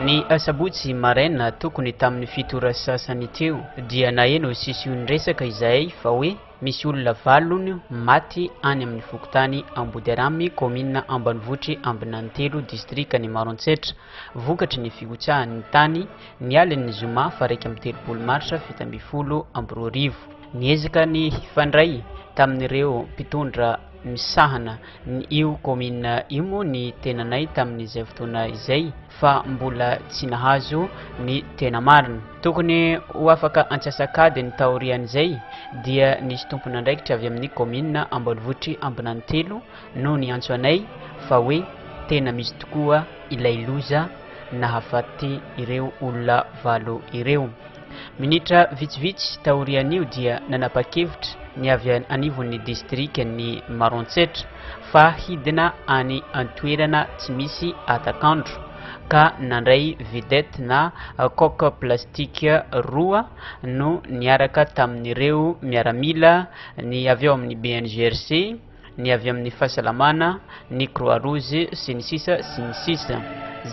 Ny asabotsy maraina tokony tamin'ny fitora sasany teo dia naheno sisiony resaka izay fa hoe misy olona valony maty any amin'ny fokontany Ambodiramy commune Ambanivohitra Ambinantelo district ny Maroantsetra vokatry ny figotsahan'ny tany ny alin'ny zoma fa 1 Marsa 2020 niezaka ny hifandray tamin'ireo mpitondra misahana ny io commune io moa ny tenanay tamin'izay fotoana izay fa mbola tsy nahazo ny tena marina tokony ho afaka antsasakady ny taorian'izay dia nisy tompona ndraikitra avy amin'ny commune Ambanivohitra Ambinantelo no ny antso anay fa hoe tena misy tokoa ilay loza nahafaty ireo olona valo ireo. Minitra vitsivitsy taorian'io dia nanapa-kevitra ny avy anivon'ny district ny Maroantsetra fa hidina any antoerana tsy misy atakandro ka nandray vedette na coque plastique roa no niaraka tamin'ireo miaramila ny avy ao amin'ny BNGRC ny avy amin'ny fahasalamana ny Croix Rouge sy ny sisa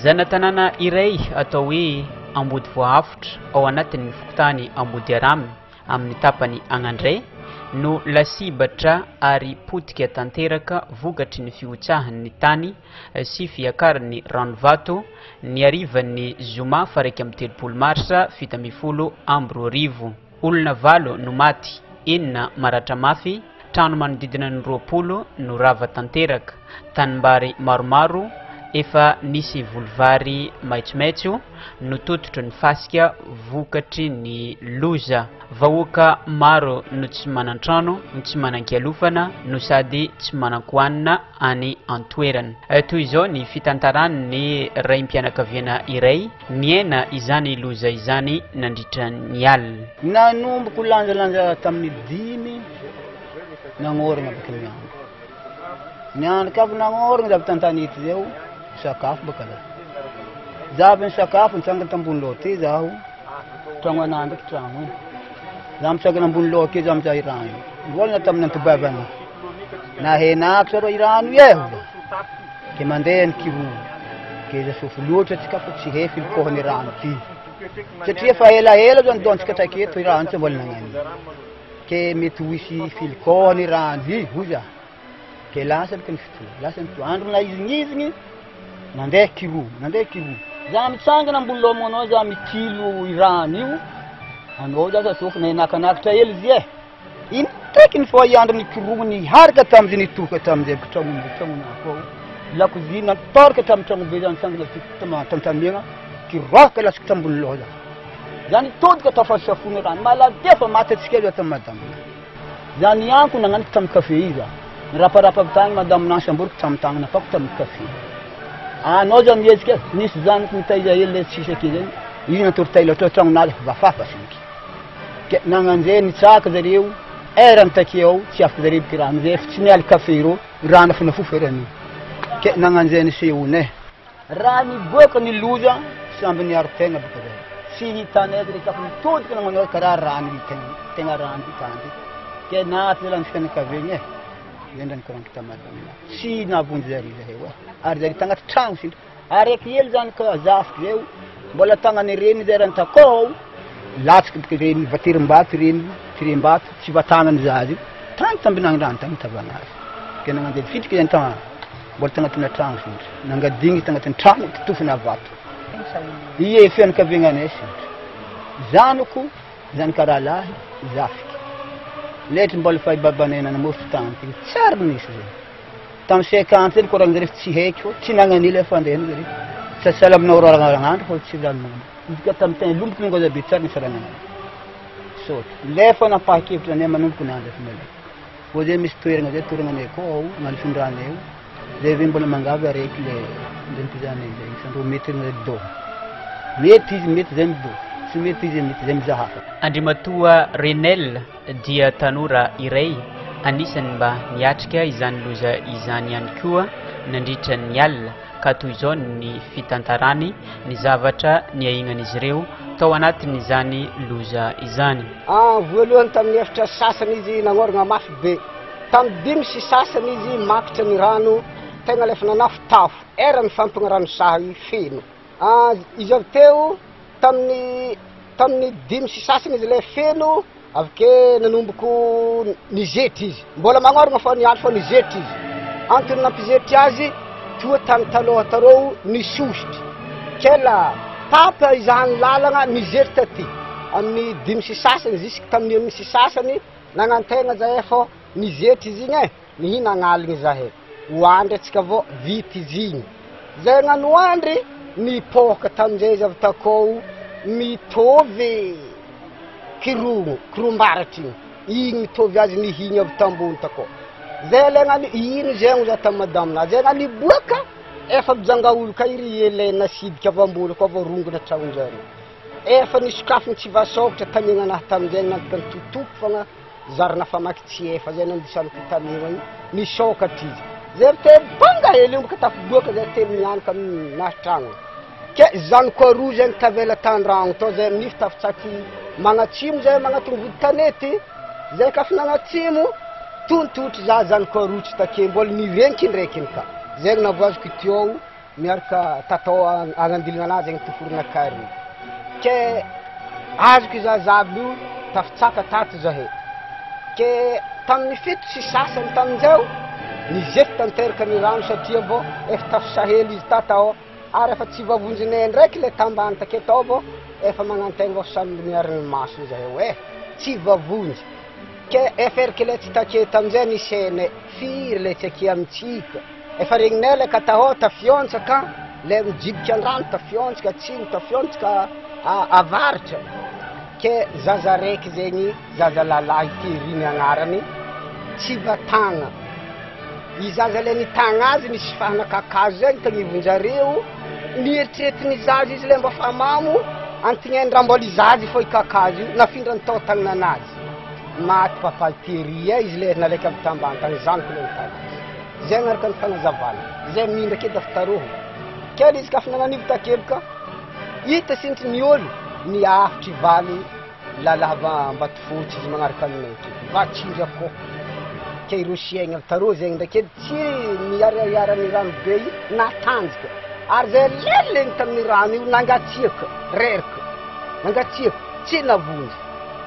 zana-tanàna iray atao hoe Ambodivoahavotra ao anatin'ny fokontany Ambodiramy amin'ny tapany Agnandray no lasibatra ary potika tanteraka vokatry ny fiotsahan'ny tany sy fiakaran'ny ranovato ny arivan'ny zoma fa 1 Marsa 2020 olona valo no maty, 9 maratra mafy, trano manodidina ny 20 no rava tanteraka, tanimbary maromaro efa nisy volovary maitsomaitso no tototro ny fasika vokatry ny loza vahoaka maro no tsy manan-trano no tsy manan-kialofana no sady tsy manan-koanina any antoerana. Toy izao ny fitantaran'ny raim-pianakaviana iray niaina izany loza izany nandritra ny alina. Nanomboko lanjalanja tamin'ny 5 nagnorina baka niandro ka nagnorina zavy tantanety zao sakafo baka la zavy ny sakafo nitsangana tambony loty zaho tragno anandro ndraiky tragno zaho mitsangana ambony loty zaho mizaha irano volana tamin'ny antobavana nahenako sareo irano eho ke mandeha ny kivo ke zasofo loatra tsika fa tsy he filikohany rano ty satria fa elaela zany dontsika traiky eto irano tsy mbola nagnany ke mety hoisy filikohany rano i hoza ke lasany ka ny fotoa lasany andro na izigny nandeha kivo za mitsangana ambony lomo anao za mitilo irano io anao za sasofo nahenakanakitra ely zy iny traiky ny fo iandro ny kivo ny haraka tamizay nitoka tamizay tragnonako lakozia natoraka tamin'ny tragno be za nitsangana tantamiagna kiroaka lasaka tambony loha za nitodika tafa safony rano maladia fa maty atsika za tamin'ny madame za nianko nagnaniky tamin'ny kafe i za niraparapako tagny madame nansamboriko tamin'ny tagna nafako tamin'ny kafe anao za mihezika nisy zanako mitaiza ely tsisy ake zany iny natoritaila atao tragnonazy vafafa siniky ke nagnanjay nitsaka zareo erany takeo tsy afaka zareo biky rano zay fa tsy nialy kafe ro rano fanafofo rano ke nagnanjay ny seone raha niboaka ny loza samby niaro tegna baka zay sy hitanay rehefa mitodika namanao karaha rano tegna rano hitany ke naty zala nisika kavegny zendra nikoranky tamadamina sy navonjy zary zahay ary zary tagnaty tragno sindry ary eky ely zany ka zafiky zay mbola tagnany reny zay rany takao latsiky bika reny vatirim-bato reny tirim-bato tsy vatagnany zazy tagny tambinagny rano tagny tavanazy ke nagnanjay fitriky zany tagna mbola tagnatina tragno sindry nangadigny tagnatin'ny tragno titofina vato ie fianakaviagnanay sindry zanako rahalahy zafiky letry mbola fa ibabanena namorotro tany tsara nisy zay tamin'ny 50 zany koa ranjare tsy haiky fo tsy nagnanila fandehana zare sasala aminao ragnandro fo tsy ranona idika tamin'ny teny lomboko nangoza be tsara nisy ragnana sotra lefa napahakevitra anay manomboko nandro fomba fo zay misy toerana zay toerananay koa ao nalifindranay eo zay ve mbola mangavy araiky le mpizanay zay isandro mety do mety izy mety zay mido sy mety izy mety zay mizahafa. Andrimatoa Renel dia tanora iray anisany mba niatrika izany loza izany ihany koa nandritra ny alina ka toy izao ny fitantarany ny zavatra ny ahignan'izy ireo tao anatin' izany loza izany. Voalohany tamin'ny efitra sasany izy nagnoragna mafy be tamin'ny 5 sy sasany izy makitra ny rano tegna lefa nanafo tafo era ny fampagna rano saha feno izy avy teo tamin'ny 5 sy sasany izy le feno avike nanomboko nizetry izy mbola magnoragna fa niandro fa nizetry izy antony nampizetry azy toa tany taloha tarô nisositry kela papa izahany lalagna nizetry taty amin'ny 5 sy sasany jusque tamin'ny 1 sy sasany nagnantegna zahay fa nizetry izy igny nihina agnaligny zahay hoandry atsika avao vity izy igny zay gnano andry nipoka tamin'izay izy avy takao mitovy kirombaratry igny mitovy azy nihigny avy tambony takao zay legnany ino zegny za tam madamina zay gnany boaka efa mijangaolo ka iry elena sidika avy ambony ko avy rongona tragnonjany efa nisokafiny tsy vasokatra tamigna anahy tamin'izay nantoka ny totoko fagna zarina famaky tsy efa zay nandisanako tamigna nisokatra izy zay te banga hely io mboka tafiboaka zay telo mianaka nahitragno ke zanoko aroa zegny tavela tandragno to zay amin'ify tafitsaky magnatsimo zay magnatongovody tanety zay kafa nagnatsimo tontotry za zanoko aroa tsy take mbola nirenky indraiky ka zegny navoazoko teo miaraka tatao agnandilagna anazy zegny toforona kary ke azoko zazaby io tafitsaka tato zahay ke tamin'ny 7 sy sasany tamin'izao nizetry tanteraka ny rano satria vao efa tafisahely izy tatao ary efa tsy vavonjinay ndraiky le tambany taketo vao efa magnantegna vao samy miariny maso zahay hoe tsy vavonjy ke efa eriky le tsy take tamin'izay nisene firy le tsy ake amitsika efa regninay le katao tafiontsaka le mijibika andrano tafiontsaka atsimo tafiontsaka avaritra ke zaza raiky zegny zaza lalahy teriny agnarany tsy vatagna izaza le nitagna azy nisy fahanakakazo zegny tagnivonjareo nieritreretiny zazy izy le mba famamo antignendra mbola izazy fo ikakazo io nafindrany tao tagnananazy maty papa tery izy le nalaika avy tambany tagny zanoko le nitagnazy zay gnaraka ny fagnazavana zay mindraky edy afitaroho kely izy kafa nananivo takeloka hita sinitry ny olo niafitry valy lalava mbatofotsy izy magnaraka aminay vatsiry akô ke ireo siaigny avy tarô zegny ndraiky edy tsy miaraiarany rano be io natanjaka ary zay leleny tamin'ny rano io nangatsiaka reraka nangatsiaka tsy navonjy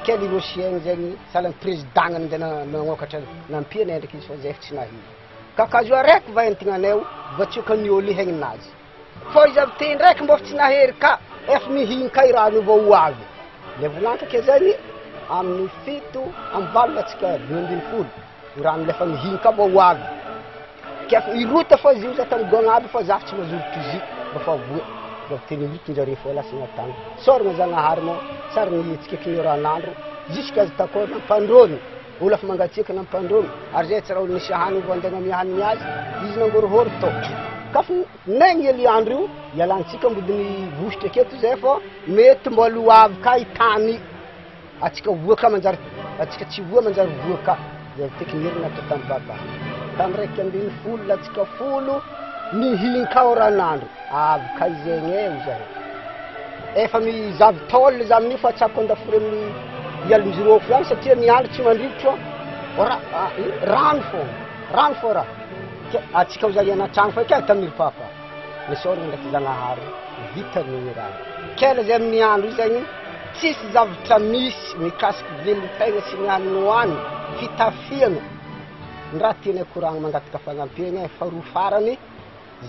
kely ireo siaigny zegny salan'ny présidagnany zay nagnokatra nampianay ndraiky izy fa zay tsy nahiny kakazo araiky va entignanay vatsioka ny olo hegninazy fa izy avy te ndraiky mbô tsy nahery ka efa mihiny ka i rano vao ho avy le volankake zegny amin'ny 7 amin'ny 8 latsika 2020 i rano lefa mihiny ka vao ho avy ke irota fa izy io za tamin'ny gogna aby fa zaho tsy mazorotry izy bafa voa va teny irotonjare fo lasagna tagny soragna zagnahary mo sary nihetsika kinioranandro jusqu'à azy takao nampandrony olo afa mangatsiaka nampandrony ary zay tsy raha olo nisy hany vandegna mihaniny azy izy nangorohory to kafa naigny eliandro io ialantsika mbodiny vositra aketo zay fa mety mbola ho avy ka itany atsika voaka manjary atsika tsy voa manjary voaka zay teknirina atao tamin'ny baba tamin'ny raiky ambin'ny folo latsika folo nihiny ka oranandro avy ka izegny eo zahay efa mizavy tôle za amin'io fa tsako andafore amin'ny ialinjirofo any satria niandro tsy mandrivotro rano fô raha atsika ho zay anatragno fa kay tamin'ny papa le soragna ndraiky zagnahary vitany rano kela zay amin'ny andro io zegny tsisy zavatra misy mikasiky velotegna sy mihanino any fitafiana ndraha tianay koragna mangataka fagnampiagna fa roa farany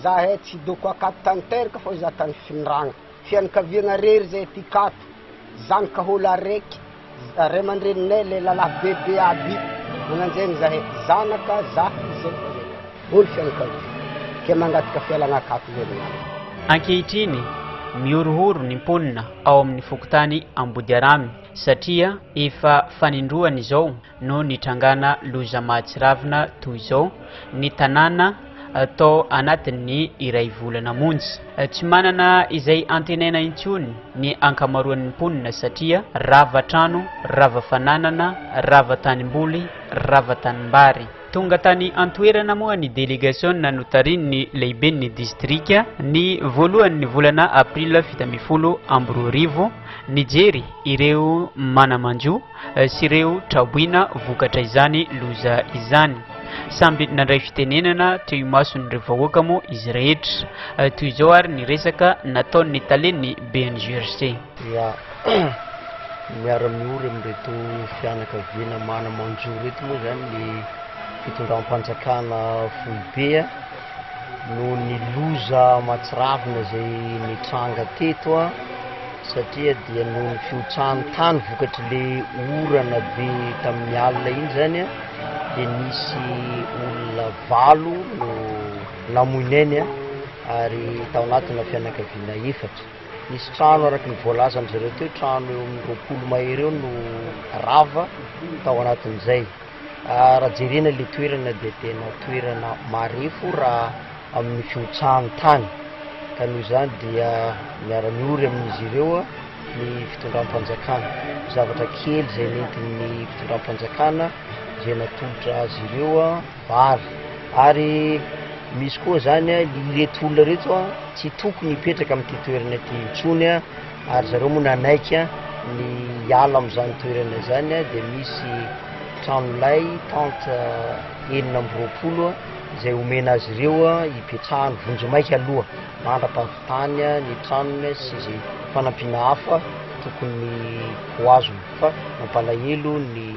zahay tsy doko akato tanteraka fa za tany finiragna fianakaviagna rery zay ty kato zanaka holo araiky ray aman-dreninay le lalahy bebe aby magnanjegny zahay zanaka zaky zay olo fianakavia ke mangataka fialagna akato zegny ankehitriny miorohoro ny mponina ao amin'ny fokotany Ambodiaramy satria efa fanindroany izao no nitrangana loza mahatsiravina toy izao ny tanàna atao anatin'ny iray volana monjy tsy manana izay antenaina intsony ny ankamaroan'ny mponina satria rava-trano, rava-fananana, rava-tanimboly, rava-tanimbary tonga tany antoerana moa ny délégation nanotarin'ny lehiben'ny distrika ny voalohan'ny volana aprila 2020 nijery ireo manamanjo sy ireo traboina vokatra izany loza izany samby nandray fitenenana teo imason'ireo vahoaka moa izy rehetra. Toy izao ary ny resaka nataon'ny talen'ny BNGRC. Ya miara-miory amin'ireto fianakaviana mana manjo reto moa zany ny fitondram-panjakana Foibe no ny loza matsiravina zay nitranga teto satria dia no ny fiotsahany tany vokatry le orana be tamin'ny alina iny zany dia nisy olona 7 no namoineny ary tao anatina fianakaviana 4. Nisy trano araky ny voalaza amin'izareo teo trano eo amin'ny 20 mahery eo no rava tao anatin'izay. Raha jerena le toerana dia tena toerana marefo raha amin'ny fiotsahany tany. Ka noho izany dia miara-miory amin'izy ireo ny fitondram-panjakana. Zavatra kely izay nentin'ny fitondram-panjakana izay natolotra azy ireo vary. Ary misy koa zany ireto olona reto tsy tokony hipetraka amin'ity toerana ity intsony ary zareo moa nanaiky ny hiala amin'izany toerana izany dia misy tranolay tante 420 izay omena azy ireo hipetrahany vonjomaika aloha mandra-pavitany ny tranony sy izay fanampiana hafa tokony ho azony fa mampalahelo ny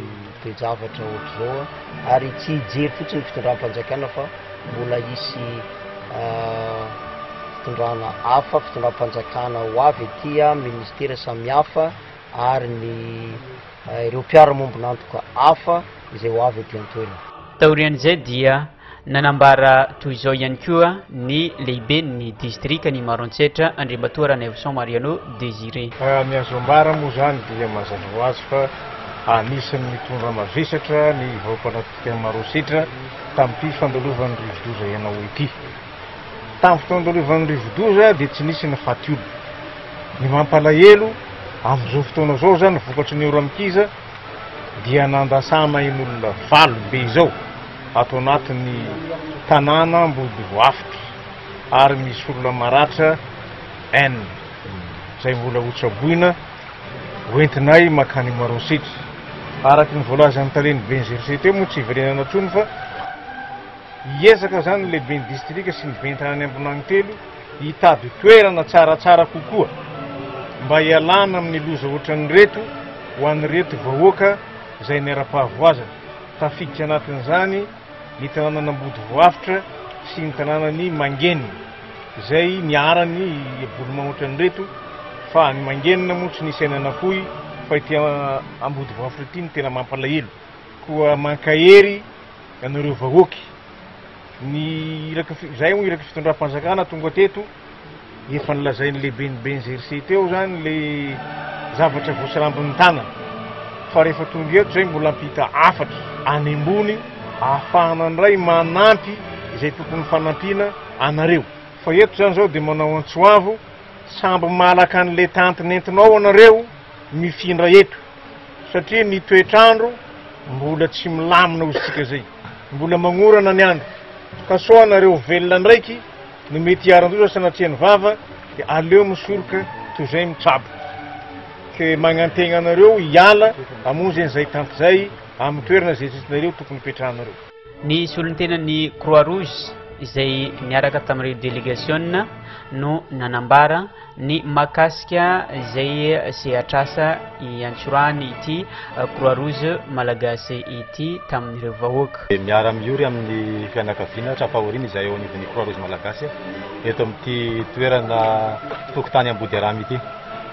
toejavatra ohatr'izao ary tsy hijery fotsiny fitondram-panjakana fa mbola isy fitondrana hafa fitondram-panjakana ho avy ety ministera samihafa ary ny ireo mpiara-mombona antoka hafa izay ho avy ety an-toerana. Taorian'izay dia nanambara toy izao ihany koa ny lehibe ny distrika ny Maroantsetra Andriamatoa Ranevson Mariano Désiré. Ny azo ambara moa zany dia mazava ho azy fa anisan'ny mitondra mavesatra ny vahoaka Maroantsetra tamin'ity fandalovan'ny rivo-doza ianao ity. Tamin'ny fandalovan'ny rivo-doza dia tsy nisy ny faty olo. Ny mampalahelo amin'izao fotoana zao zany vokatry ny Euro-Mikiza dia nandasana in'olona 7 be izao ato anatin'ny tanàna Ambodivoafitra ary misy olona maratra N izay mbola hotsaboina hoentinay makany Maroantsetra. Araky ny voalazan'ny talen'ny BNGRC teo moa tsy hiverenana intsony fa hiezaka zany lehibe ny distrika sy ny bentanany ambonany telo hitady toerana tsaratsara kokoa mba hialana amin'ny loza ohatran'ny reto ho an'ny reto vahoaka izay niara-pahavoazana. Tafiditra anatin'izany ny tanànany Ambodivoafitra sy ny tanànany Mangenina izay niarany boloma ohatran'ny reto fa ny Mangenina moa tsy nisy ainanakoy fa ity Ambodivoafitra ity ny tena mampalahelo koa mankahery anareo vahoaky ny zay moa iraky fitondram-panjakana tonga teto efa nilazain'ny lehibe ny BNGRC teo zany le zavatra voasalambon'ny tanana fa rehefa tonga eto zay mbola ampita afatra any ambony ahafahana ndray manampy izay tokony fanampiana anareo. Fa eto zany zao dia manao antsoavo samby malaka an'le tanty nentinao anareo mifindra eto satria ny toetrandro mbola tsy milamina ozintsika zay, mbola magnorana ny andro ka so anareo velona ndraiky no mety hiaran-doza sanatrian'ny vava dia aleo misoroka toy izay mitsabo ke magnantegna anareo hiala hamonjy an'izay tanty zay amin'ny toerana izay tsitsinareo tokony hipetrahanareo. Ny solontenan'ny Croix Rouge izay niaraka tamin'ireo délégation no nanambara ny makasika izay sehatrasa iantsorany ity Croix Rouge malagasy ity tamin'ireo vahoaka. Miara-miory amin'ny fianakaviana trapaoriny izay eo anivon'ny Croix Rouge malagasy eto amin'ity toerana tokotany Ambodiaramy ity.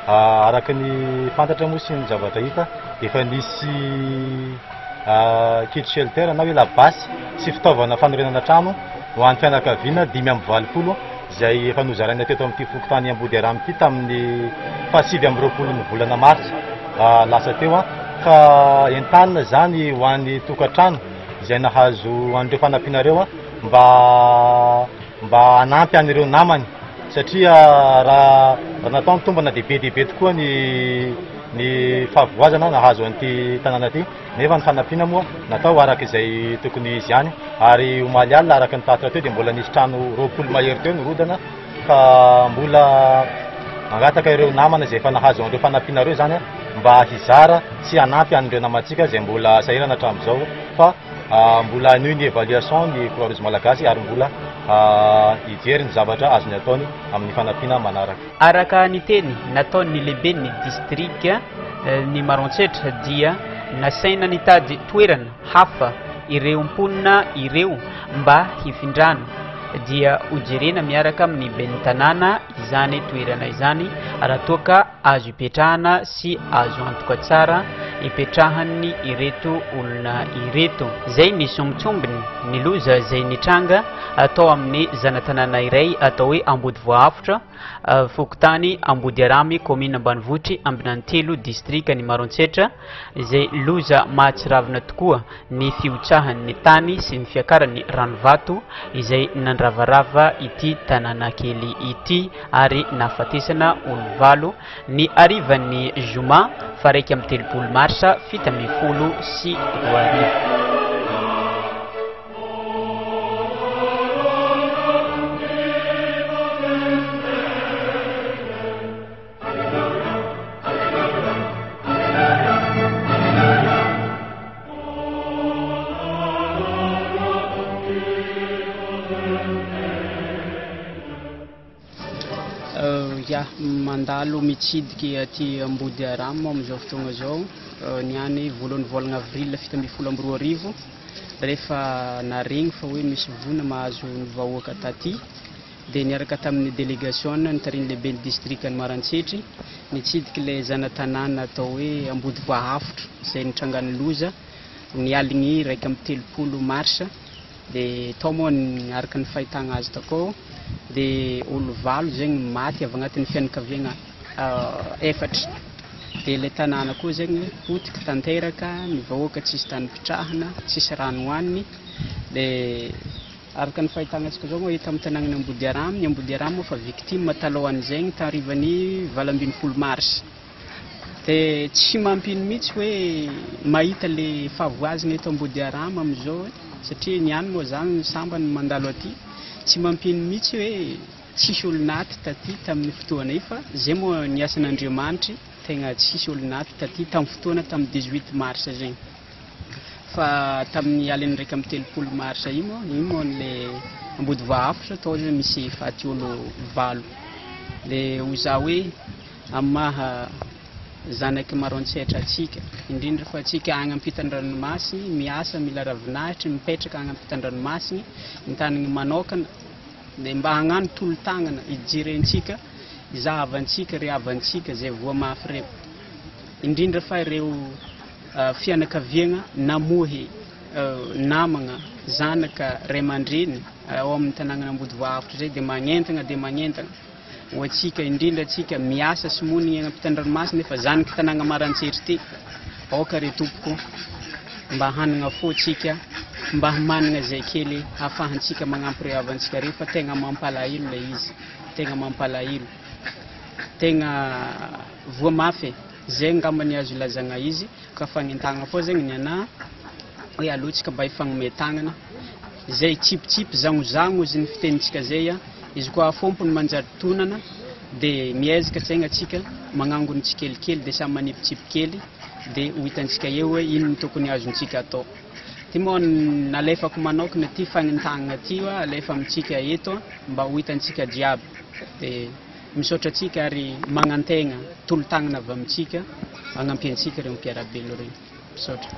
Araky ny fantatra moa sy ny zavatra hita efa nisy kit shelter na hoe labasy sy fitaovana fanorenana trano ho an'ny fianakaviana 520 izay efa nozaraina teto amin'ity tokotany Ambodiaramy ity tamin'ny 7 volana Martsa lasa teo ka entanina zany ho an'ny tokatrano izay nahazo an'ireo fanampinareo mba anampy an'ireo namany satria raha nataony tombana dehibe tokoa ny fahavoazana nahazo an'ity tanàna ty nefa ny fanampiana moa natao araka izay tokony izy ihany ary omaly alina araka ny tatra teo dia mbola nisy trano 20 mahery teo nirodana ka mbola mangataka ireo namana izay efa nahazo an'ireo fanampinareo zany mba hizara sy hanampy an'ireo namantsika izay mbola sahirana hatramin'izao fa mbola noho ny évaluation ny Croix-Rouge malagasy ary mbola hijery ny zavatra azony ataony amin'ny fanampiana manaraka. Araka ny teny nataon'ny lehibe ny distrika ny Maroantsetra dia nasaina nitady toerana hafa ireo mponina ireo mba hifindrano dia hojerena miaraka amin'ny ben'ny tanàna izany toerana izany raha toa ka azo hipetrahana sy azo antoka tsara hipetrahan'ny ireto olona ireto. Zay ny sombitsombiny ny loza zay nitranga atao amin'ny zanatanàna iray atao hoe Ambodivoahavotra fokontany Ambodiaramy commune Ambanivohitry Ambinantelo distrika ny Maroantsetra izay loza mahatsiravina tokoa ny fiotsahan'ny tany sy ny fiakaran'ny ranovato izay nandravarava ity tanàna kely ity ary nahafatesana olo valo ny arivan'ny Joma faraiky amin'ny 3 marsa 7 sy 2 mandalo mitsidiky aty Ambodiaramy amin'izao fotoagna zao niany voalohany volagna avril 7 rehefa naregny fa hoe misy vona mahazo ny vahoaka taty dia niaraka tamin'ny délégation nitarin'ny lehibe ny distrika ny Maroantsetry nitsidiky le zanatanàna atao hoe Ambodivoahavotra izay nitrangan'ny loza ny aligny 1 marsa dia tao moa araka ny fahitagna azy takao dia olo valo zegny maty avy agnatin'ny fianakaviagna 4 dia le tanàna koa zegny potika tanteraka ny vahoaka tsisy tany pitrahana tsisy rano hoaniny dia araka ny fahitagna antsika zao hita amin'ny tanàgnany Ambodiaramy ny Ambodiaramy fa victime talohan'izegny tarivany 12 mars dia tsy mampino mihitsy hoe mahita le fahavoazana eto Ambodiaramy amin'izao satria niany moa zany sambany mandalo aty tsy mampino mihitsy hoe tsisy olonaty taty tamin'ny fotoana io fa zay moa ny asan'Andriamanitry tegna tsisy olonaty taty tamin'ny fotoana tamin'ny 18 mars zegny fa tamin'ny alin'ny 1 mars io moa le Ambodivoahavotra tao zay misy faty olo valo le hoza hoe amaha zanaky Maroantsetra atsika indrindra fa atsika agny ampitan-dranomasiny miasa mila ravinahitra mipetraka agny ampitan-dranomasiny nitanigny manokana dia mba hagnano tolo-tagnana hijerentsika izahavantsika rehavantsika zay voamafy reo indrindra fa ireo fianakaviagna namohy namagna zanaka ray aman-dreny ao amin'ny tanàgnana Ambodivoahavotra zay dia magnentagna ho atsika indrindra atsika miasa sy monigny agny ampitan-dranomasiny nefa zanaky tanàgna Maroantsetra ty aoka re tompoko mba hanagna fo tsika mba managna zay kely ahafahantsika magnampy rehavantsika re fa tegna mampalahelo le izy tegna mampalahelo tegna voamafy zay ngambany azo ilazagna izy ka fagnentagna fo zegny ny ana hoe alohatsika mba hifagnomeatagnana zay tsipitsipy zagnozagno izy ny fitenitsika zay izy koa fompony manjary tonana dia miezaka tsaigna atsika magnangony tsikelikely dia samy manipitsipi kely dia ho hitantsika eo hoe ino ny tokony azontsika atao ty moa nalefako manokana ty fagnentagna ty alefa amintsika eto mba ho hitantsika jiaby dia misaotra atsika ary magnantegna tolo-tagnana avy amintsika magnampy antsika reo mpiarabelo reo misaotra